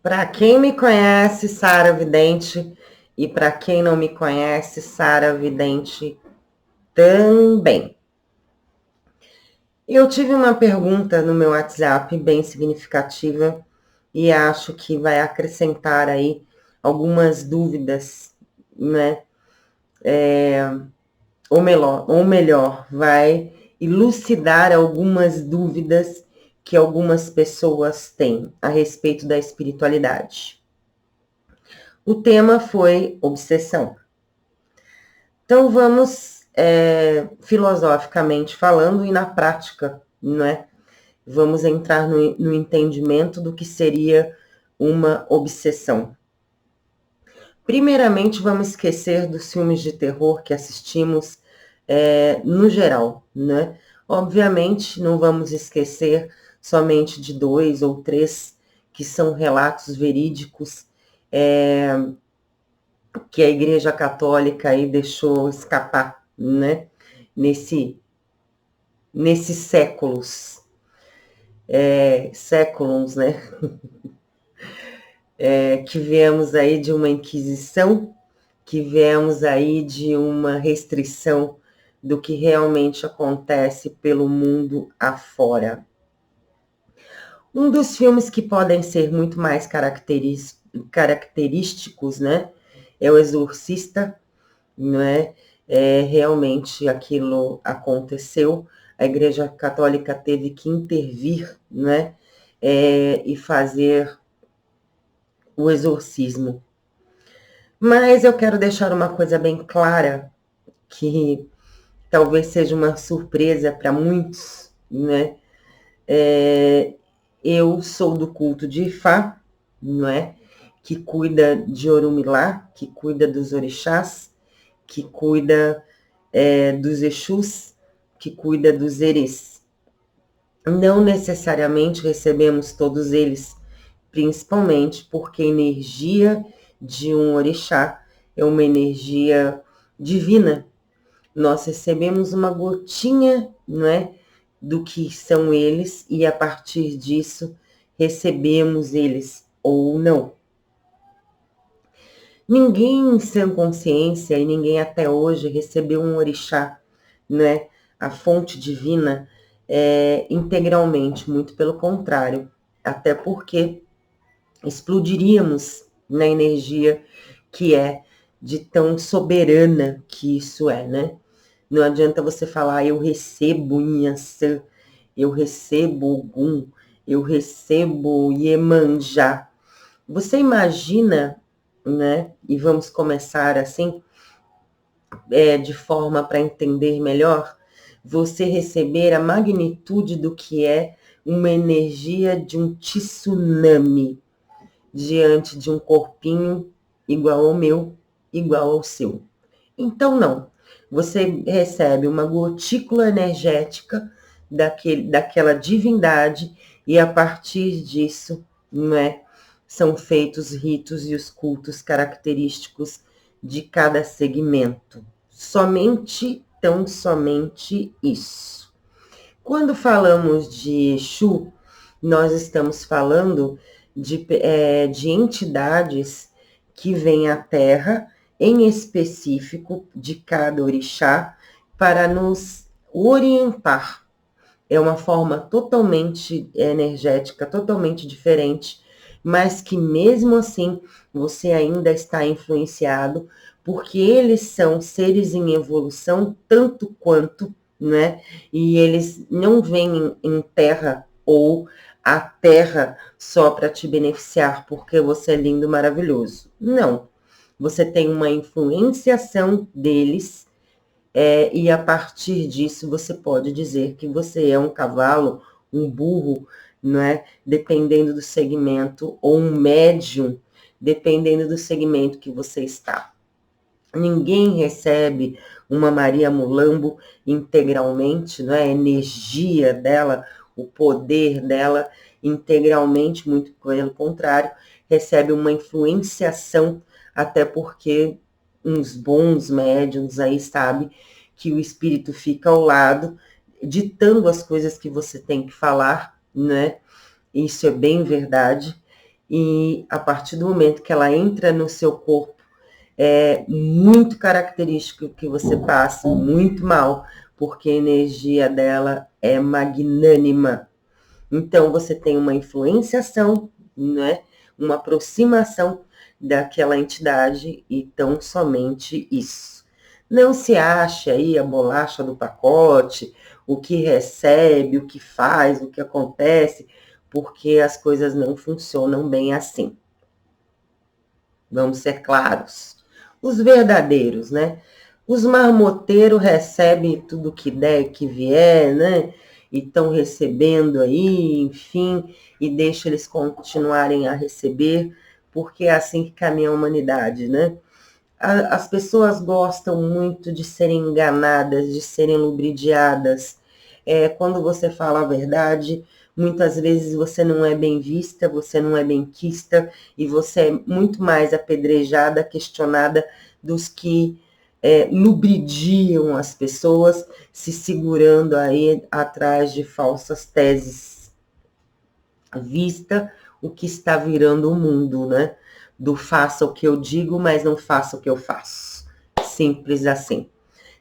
Para quem me conhece, Sara Vidente, e para quem não me conhece, Sara Vidente também. Eu tive uma pergunta no meu WhatsApp bem significativa e acho que vai acrescentar aí algumas dúvidas, né? Ou melhor, vai elucidar algumas dúvidas que algumas pessoas têm a respeito da espiritualidade. O tema foi obsessão. Então vamos, filosoficamente falando e na prática, não é? Vamos entrar no entendimento do que seria uma obsessão. Primeiramente, vamos esquecer dos filmes de terror que assistimos no geral, né? Obviamente, não vamos esquecer somente de 2 ou 3 que são relatos verídicos, que a Igreja Católica aí deixou escapar, né? Nesses séculos, né? Que viemos aí de uma Inquisição, que viemos aí de uma restrição do que realmente acontece pelo mundo afora. Um dos filmes que podem ser muito mais característicos, né, é O Exorcista, não é? Realmente aquilo aconteceu, a Igreja Católica teve que intervir, né, e fazer o exorcismo. Mas eu quero deixar uma coisa bem clara, que talvez seja uma surpresa para muitos, né? Eu sou do culto de Ifá, não é? Que cuida de Orumilá, que cuida dos orixás, que cuida dos Exus, que cuida dos Erês. Não necessariamente recebemos todos eles, principalmente porque a energia de um orixá é uma energia divina. Nós recebemos uma gotinha, não é, do que são eles e a partir disso recebemos eles ou não. Ninguém em sã consciência e ninguém até hoje recebeu um orixá, né, a fonte divina, integralmente, muito pelo contrário, até porque explodiríamos na energia que é de tão soberana que isso é, né? Não adianta você falar, eu recebo Inhaçã, eu recebo Ogum, eu recebo Iemanjá. Você imagina, né? E vamos começar assim, de forma para entender melhor, você receber a magnitude do que é uma energia de um tsunami diante de um corpinho igual ao meu, igual ao seu. Então, não. Você recebe uma gotícula energética daquela divindade e a partir disso, não é, são feitos ritos e os cultos característicos de cada segmento. Somente, tão somente isso. Quando falamos de Exu, nós estamos falando de entidades que vêm à Terra, em específico de cada orixá, para nos orientar. É uma forma totalmente energética, totalmente diferente, mas que mesmo assim você ainda está influenciado, porque eles são seres em evolução tanto quanto, né? E eles não vêm em terra ou a terra só para te beneficiar porque você é lindo, maravilhoso. Não. Você tem uma influenciação deles e a partir disso você pode dizer que você é um cavalo, um burro, não é? Dependendo do segmento, ou um médium, dependendo do segmento que você está. Ninguém recebe uma Maria Mulambo integralmente, não é? A energia dela, o poder dela integralmente, muito pelo contrário, recebe uma influenciação, até porque uns bons médiums aí sabem que o espírito fica ao lado, ditando as coisas que você tem que falar, né? Isso é bem verdade. e a partir do momento que ela entra no seu corpo, é muito característico que você passe muito mal, porque a energia dela é magnânima. Então, você tem uma influenciação, né? Uma aproximação daquela entidade e tão somente isso. Não se acha aí a bolacha do pacote, o que recebe, o que faz, o que acontece, porque as coisas não funcionam bem assim. Vamos ser claros. Os verdadeiros, né? Os marmoteiros recebem tudo que der, que vier, né? E estão recebendo aí, enfim, e deixa eles continuarem a receber, porque é assim que caminha a humanidade, né? As pessoas gostam muito de serem enganadas, de serem ludibriadas. Quando você fala a verdade, muitas vezes você não é bem vista, você não é bem quista, e você é muito mais apedrejada, questionada dos que lubridiam as pessoas, se segurando aí atrás de falsas teses. Vista o que está virando o mundo, né? Do faça o que eu digo, mas não faça o que eu faço. Simples assim.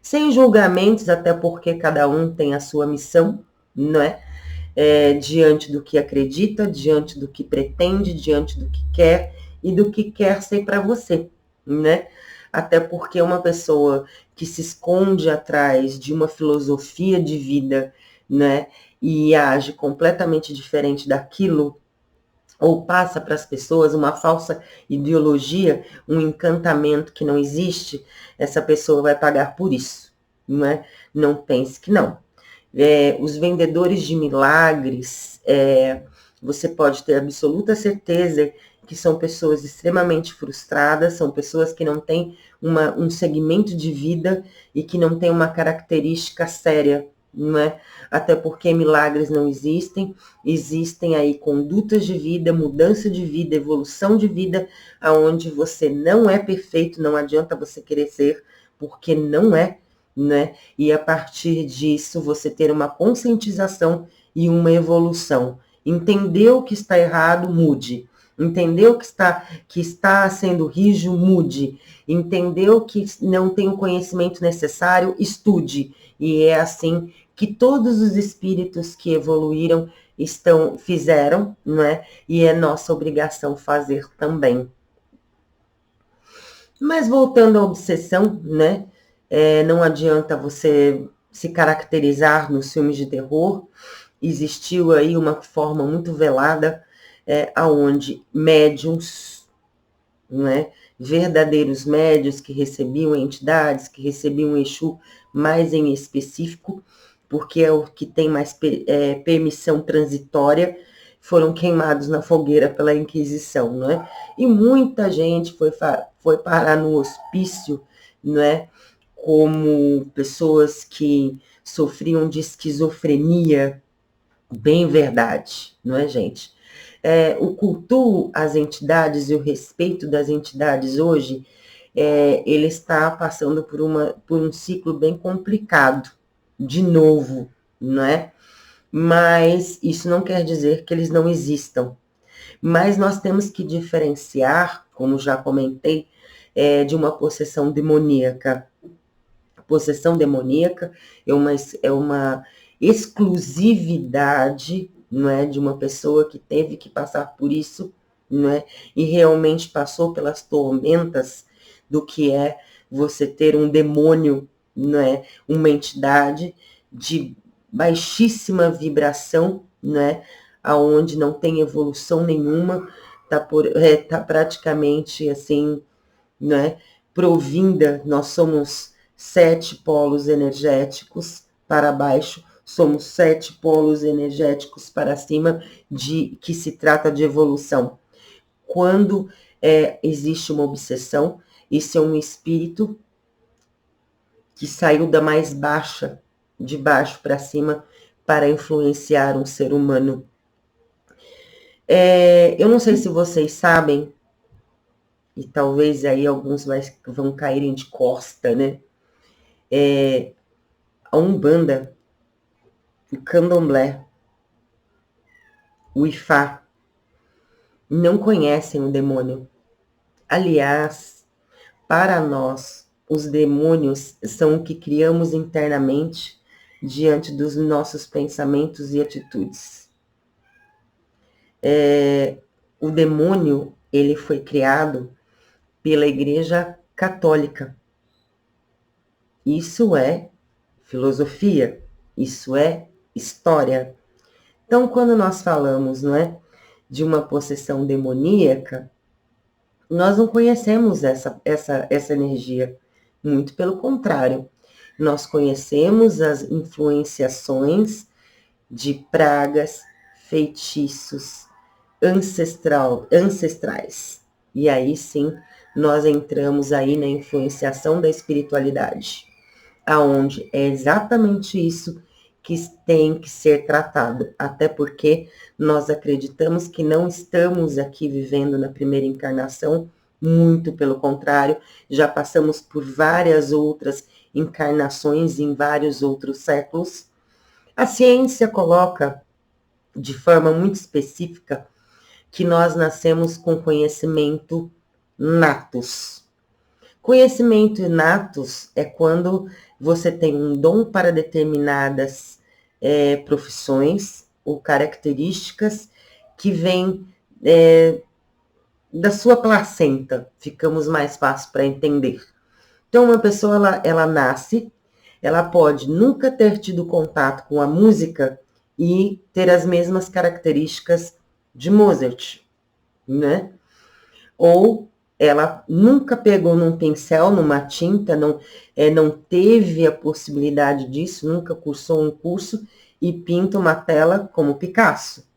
Sem julgamentos, até porque cada um tem a sua missão, não é? Diante do que acredita, diante do que pretende, diante do que quer e do que quer ser para você, né? Até porque uma pessoa que se esconde atrás de uma filosofia de vida, né? E age completamente diferente daquilo, ou passa para as pessoas uma falsa ideologia, um encantamento que não existe, essa pessoa vai pagar por isso, não é? Não pense que não. Os vendedores de milagres, você pode ter absoluta certeza que são pessoas extremamente frustradas, são pessoas que não têm um segmento de vida e que não têm uma característica séria, não é? Até porque milagres não existem, existem aí condutas de vida, mudança de vida, evolução de vida, aonde você não é perfeito, não adianta você querer ser, porque não é, né? E a partir disso você ter uma conscientização e uma evolução. Entendeu que está errado, mude. Entendeu que está sendo rígido, mude. Entendeu que não tem o conhecimento necessário, estude. E é assim que todos os espíritos que evoluíram fizeram, não é? E é nossa obrigação fazer também. Mas voltando à obsessão, né? Não adianta você se caracterizar nos filmes de terror. Existiu aí uma forma muito velada, aonde médiums, né? Verdadeiros médios que recebiam entidades, que recebiam Exu mais em específico, porque é o que tem mais permissão transitória, foram queimados na fogueira pela Inquisição, não é? E muita gente foi parar no hospício, não é? Como pessoas que sofriam de esquizofrenia, bem verdade, não é, gente? O culto às entidades e o respeito das entidades hoje, ele está passando por um ciclo bem complicado, de novo, não é? Mas isso não quer dizer que eles não existam. Mas nós temos que diferenciar, como já comentei, de uma possessão demoníaca. A possessão demoníaca é uma exclusividade, não é, de uma pessoa que teve que passar por isso, não é, e realmente passou pelas tormentas do que é você ter um demônio, não é, uma entidade de baixíssima vibração, né, aonde não tem evolução nenhuma, tá praticamente assim, né, provinda. Nós somos 7 polos energéticos para baixo, somos 7 polos energéticos para cima, de que se trata de evolução. Quando existe uma obsessão, isso é um espírito que saiu da mais baixa, de baixo para cima, para influenciar um ser humano. Eu não sei se vocês sabem, e talvez aí alguns vão caírem de costa, né? A Umbanda, o Candomblé, o Ifá, não conhecem o demônio. Aliás, para nós, os demônios são o que criamos internamente diante dos nossos pensamentos e atitudes. O demônio, ele foi criado pela Igreja Católica. Isso é filosofia, isso é história. Então, quando nós falamos, não é, de uma possessão demoníaca, nós não conhecemos essa energia. Muito pelo contrário, nós conhecemos as influenciações de pragas, feitiços, ancestrais. E aí sim, nós entramos aí na influenciação da espiritualidade, aonde é exatamente isso que tem que ser tratado, até porque nós acreditamos que não estamos aqui vivendo na primeira encarnação, muito pelo contrário, já passamos por várias outras encarnações em vários outros séculos. A ciência coloca de forma muito específica que nós nascemos com conhecimento natos. Conhecimento natos é quando você tem um dom para determinadas profissões ou características que vêm da sua placenta. Ficamos mais fácil para entender. Então, uma pessoa, ela nasce, ela pode nunca ter tido contato com a música e ter as mesmas características de Mozart, né? Ou ela nunca pegou num pincel, numa tinta, não teve a possibilidade disso, nunca cursou um curso e pinta uma tela como Picasso.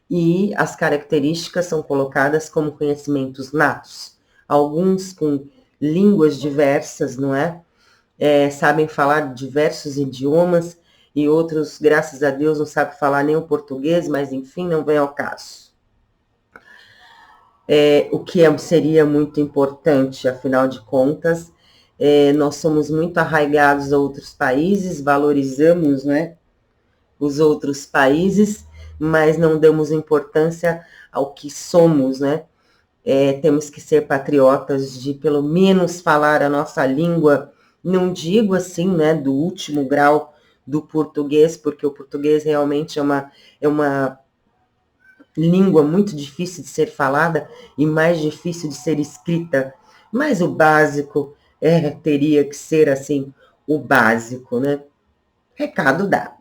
E as características são colocadas como conhecimentos natos. Alguns com línguas diversas, não é? Sabem falar diversos idiomas, e outros, graças a Deus, não sabem falar nem o português, mas enfim, não vem ao caso. O que seria muito importante, afinal de contas, nós somos muito arraigados a outros países, valorizamos, né, os outros países, mas não damos importância ao que somos, né? Temos que ser patriotas de pelo menos falar a nossa língua, não digo assim, né, do último grau do português, porque o português realmente é uma língua muito difícil de ser falada e mais difícil de ser escrita, mas o básico teria que ser assim, o básico, né? Recado dado.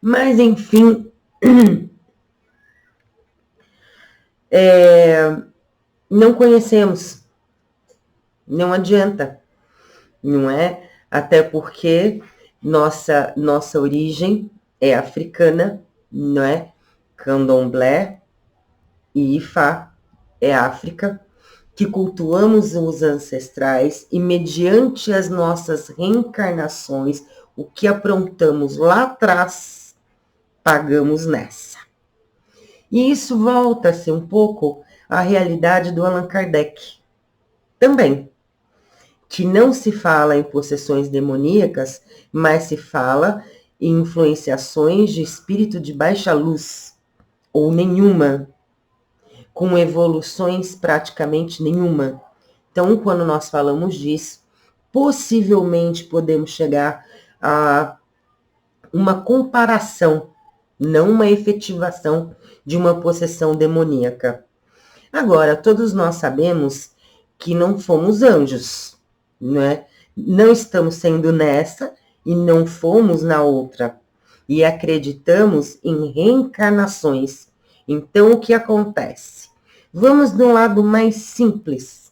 Mas, enfim, não conhecemos, não adianta, não é? Até porque nossa origem é africana, não é? Candomblé e Ifá é África, que cultuamos os ancestrais e mediante as nossas reencarnações, o que aprontamos lá atrás, pagamos nessa. E isso volta-se um pouco à realidade do Allan Kardec. Também, que não se fala em possessões demoníacas, mas se fala em influenciações de espírito de baixa luz, ou nenhuma, com evoluções praticamente nenhuma. Então, quando nós falamos disso, possivelmente podemos chegar a uma comparação, não uma efetivação de uma possessão demoníaca. Agora, todos nós sabemos que não fomos anjos, né? Não estamos sendo nessa e não fomos na outra. E acreditamos em reencarnações. Então, o que acontece? Vamos do lado mais simples.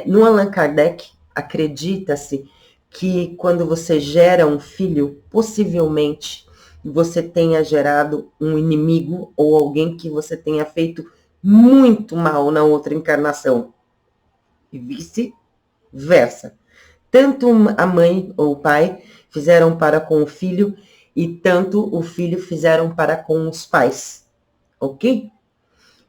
No Allan Kardec, acredita-se que quando você gera um filho, possivelmente você tenha gerado um inimigo ou alguém que você tenha feito muito mal na outra encarnação. E vice-versa. Tanto a mãe ou o pai fizeram para com o filho e tanto o filho fizeram para com os pais. Ok?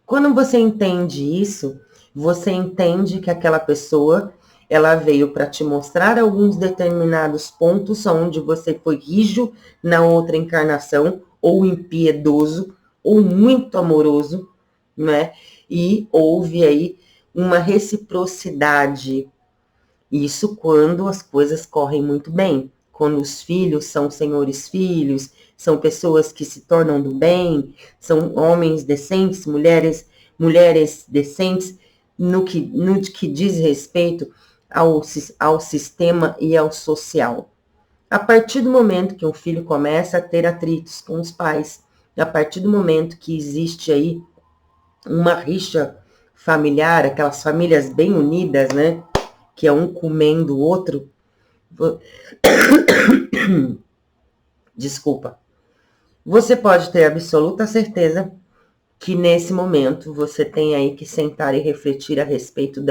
Quando você entende isso, você entende que aquela pessoa, ela veio para te mostrar alguns determinados pontos onde você foi rijo na outra encarnação, ou impiedoso, ou muito amoroso, né? E houve aí uma reciprocidade. Isso quando as coisas correm muito bem, quando os filhos são senhores filhos, são pessoas que se tornam do bem, são homens decentes, mulheres decentes, no que diz respeito ao sistema e ao social. A partir do momento que um filho começa a ter atritos com os pais, a partir do momento que existe aí uma rixa familiar, aquelas famílias bem unidas, né? Que é um comendo o outro. Desculpa. Você pode ter absoluta certeza que nesse momento você tem aí que sentar e refletir a respeito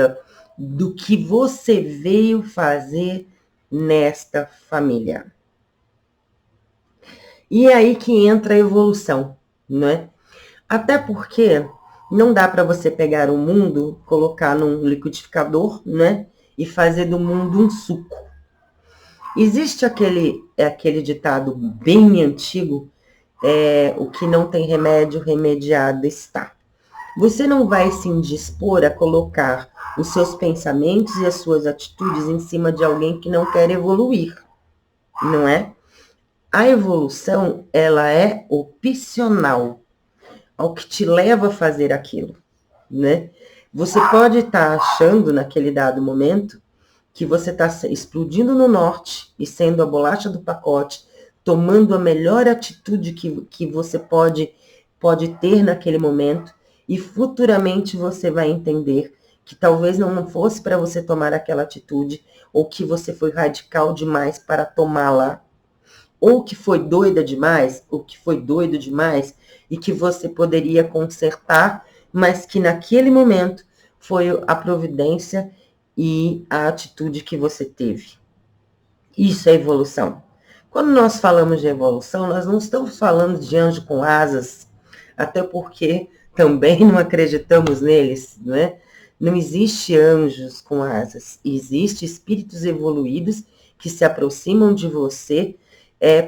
do que você veio fazer nesta família. E é aí que entra a evolução, né? Até porque não dá para você pegar o mundo, colocar num liquidificador, né? E fazer do mundo um suco. Existe aquele ditado bem antigo, o que não tem remédio, remediado está. Você não vai se indispor a colocar os seus pensamentos e as suas atitudes em cima de alguém que não quer evoluir, não é? A evolução, ela é opcional ao que te leva a fazer aquilo, né? Você pode estar achando naquele dado momento que você está explodindo no norte e sendo a bolacha do pacote, tomando a melhor atitude que você pode ter naquele momento, e futuramente você vai entender que talvez não fosse para você tomar aquela atitude, ou que você foi radical demais para tomá-la, ou que foi doida demais, ou que foi doido demais, e que você poderia consertar, mas que naquele momento foi a providência e a atitude que você teve. Isso é evolução. Quando nós falamos de evolução, nós não estamos falando de anjo com asas, até porque também não acreditamos neles, não é? Não existe anjos com asas, existe espíritos evoluídos que se aproximam de você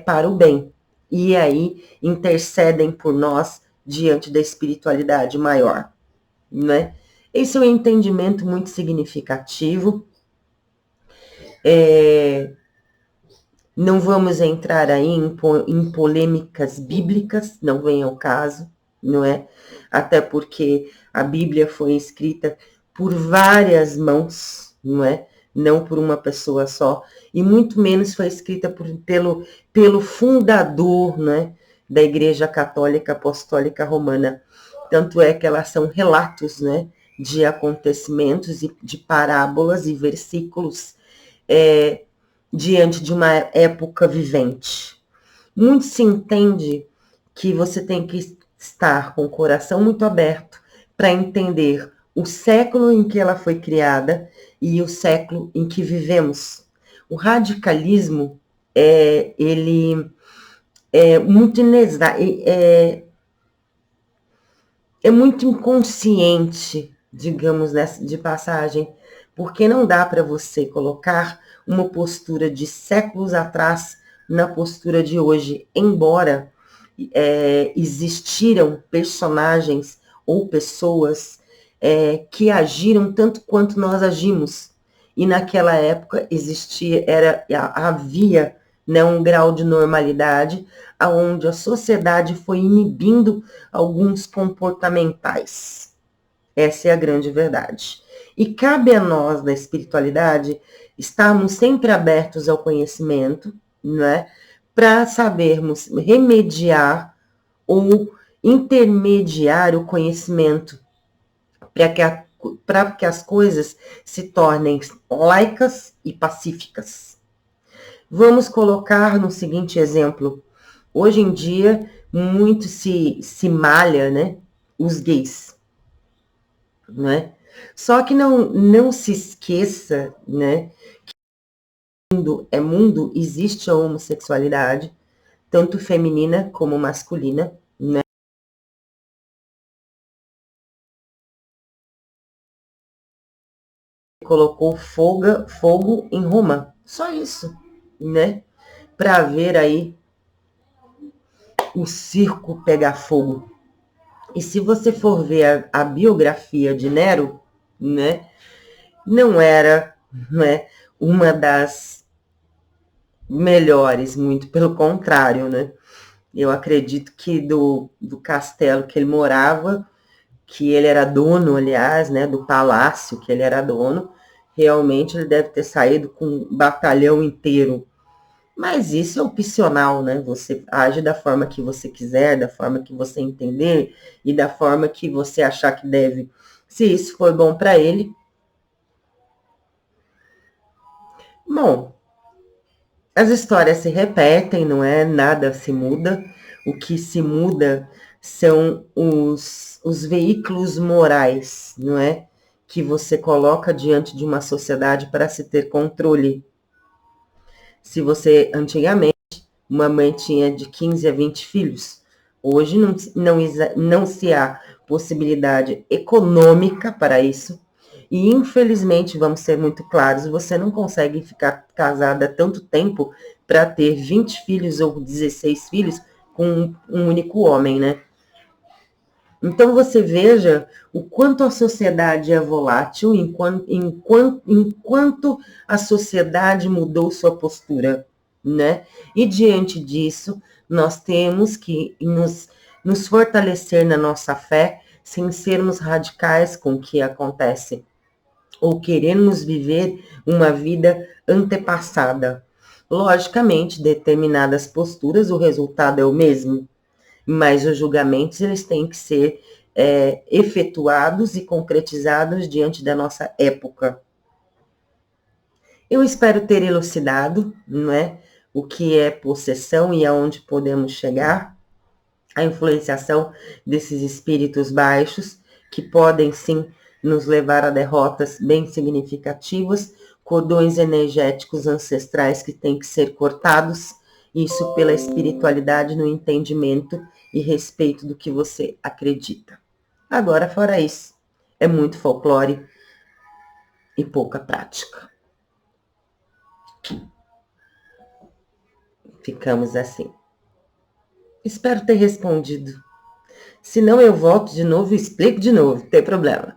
para o bem, e aí intercedem por nós diante da espiritualidade maior, né? Esse é um entendimento muito significativo. Não vamos entrar aí em polêmicas bíblicas, não vem ao caso, não é? Até porque a Bíblia foi escrita por várias mãos, não é? Não por uma pessoa só, e muito menos foi escrita pelo fundador, né, da Igreja Católica Apostólica Romana. Tanto é que elas são relatos, né, de acontecimentos e de parábolas e versículos diante de uma época vivente. Muito se entende que você tem que estar com o coração muito aberto para entender o século em que ela foi criada e o século em que vivemos. O radicalismo ele é muito é muito inconsciente, digamos, de passagem, porque não dá para você colocar uma postura de séculos atrás na postura de hoje, embora existiram personagens ou pessoas que agiram tanto quanto nós agimos. E naquela época havia, né, um grau de normalidade, onde a sociedade foi inibindo alguns comportamentais. Essa é a grande verdade. E cabe a nós, da espiritualidade, estarmos sempre abertos ao conhecimento, né, para sabermos remediar ou intermediar o conhecimento, para que as coisas se tornem laicas e pacíficas. Vamos colocar no seguinte exemplo. Hoje em dia, muito se malha, né, os gays, né? Só que não se esqueça, né, que mundo, existe a homossexualidade, tanto feminina como masculina, né? Colocou fogo em Roma, só isso, né? Para ver aí o circo pegar fogo. E se você for ver a biografia de Nero, né, não era, né, uma das melhores, muito pelo contrário, né? Eu acredito que do castelo que ele morava, que ele era dono, aliás, né, do palácio que ele era dono, realmente ele deve ter saído com um batalhão inteiro. Mas isso é opcional, né? Você age da forma que você quiser, da forma que você entender e da forma que você achar que deve. Se isso for bom para ele. Bom, as histórias se repetem, não é? Nada se muda. O que se muda são os veículos morais, não é? Que você coloca diante de uma sociedade para se ter controle. Se você, antigamente, uma mãe tinha de 15 a 20 filhos, hoje não se há possibilidade econômica para isso. E, infelizmente, vamos ser muito claros, você não consegue ficar casada tanto tempo para ter 20 filhos ou 16 filhos com um único homem, né? Então, você veja o quanto a sociedade é volátil, enquanto a sociedade mudou sua postura, né? E, diante disso, nós temos que nos fortalecer na nossa fé, sem sermos radicais com o que acontece, ou queremos viver uma vida antepassada. Logicamente, determinadas posturas, o resultado é o mesmo, mas os julgamentos eles têm que ser efetuados e concretizados diante da nossa época. Eu espero ter elucidado, não é, o que é possessão e aonde podemos chegar, a influenciação desses espíritos baixos, que podem sim nos levar a derrotas bem significativas, cordões energéticos ancestrais que têm que ser cortados, isso pela espiritualidade no entendimento e respeito do que você acredita. Agora, fora isso, é muito folclore e pouca prática. Ficamos assim. Espero ter respondido. Se não, eu volto de novo e explico de novo, não tem problema.